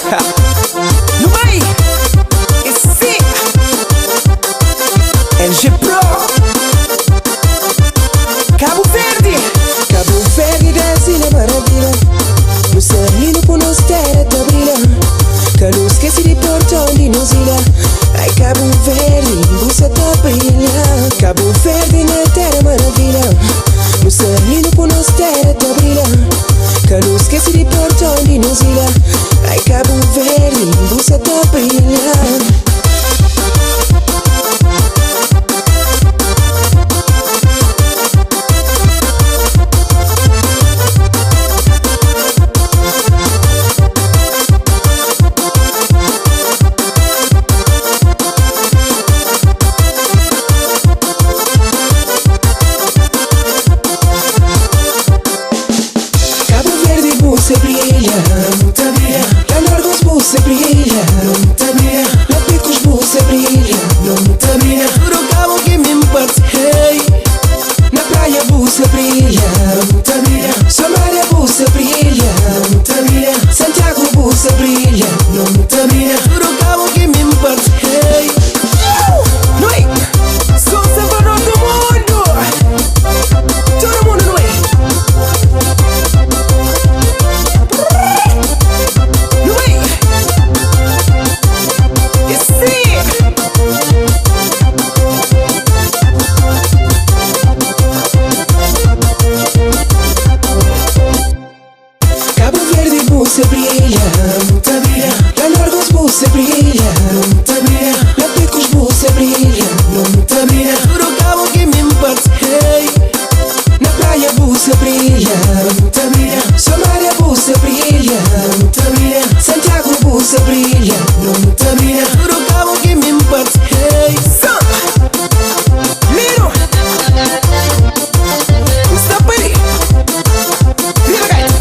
No vai, e sim, LG Pro, Cabo Verde. Cabo Verde desce na maravilha. No salino por nos terra tá brilha. Calo esquece de porto onde nos ilha. Ai Cabo Verde, buça tá brilha. Cabo Verde na terra maravilha. No salino por nos terra tá brilha. Calo esquece de porto onde nos ilha. Ai Cabo Verde, buça tá brilha. Se brilha, muita brilha. Lá Largos você brilha, muita brilha. Lá Picos você brilha, muita brilha. Pro Cabo que me empate, hey. Na praia você brilha, muita brilha. Somália você brilha, muita brilha. Santiago você brilha, muita brilha. Pro Cabo que me empate, hey. Noi, sou sempre do mundo. Todo mundo não é. Você brilha, muita brilha. Lá Largos você brilha, muita brilha. Lá Picos você brilha, muita brilha. Pro Cabo que me empate, hey. Na praia você brilha, muita brilha. Somália você brilha, muita brilha. Santiago você brilha, muita brilha. Pro Cabo que me empate, hey. Miro, está pari. Viva gaita.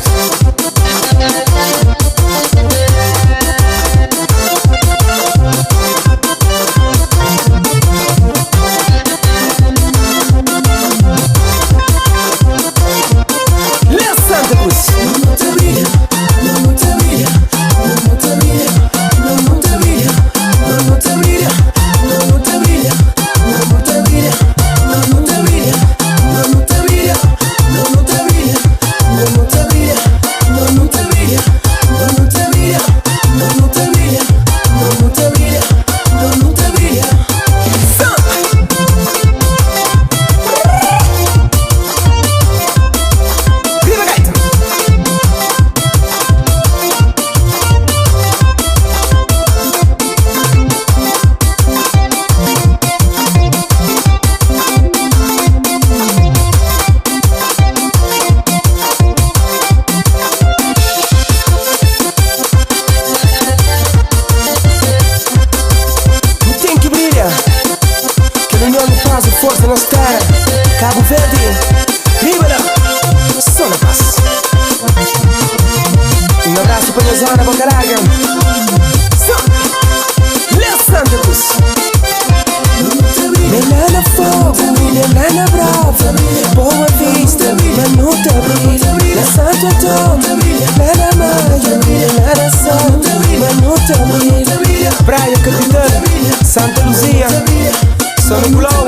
Força nos terra, Cabo Verde, Ribera, só na paz. Abraço para a Zona Bocaraga, Les Santos. Melana Fogo, Melana Brava, Boa Vista, Manuta Brilha, Santo Antônio, Melana Maia, Melana Sol, Manuta Brilha, Praia Capitã, Santa Luzia, São Nicolau.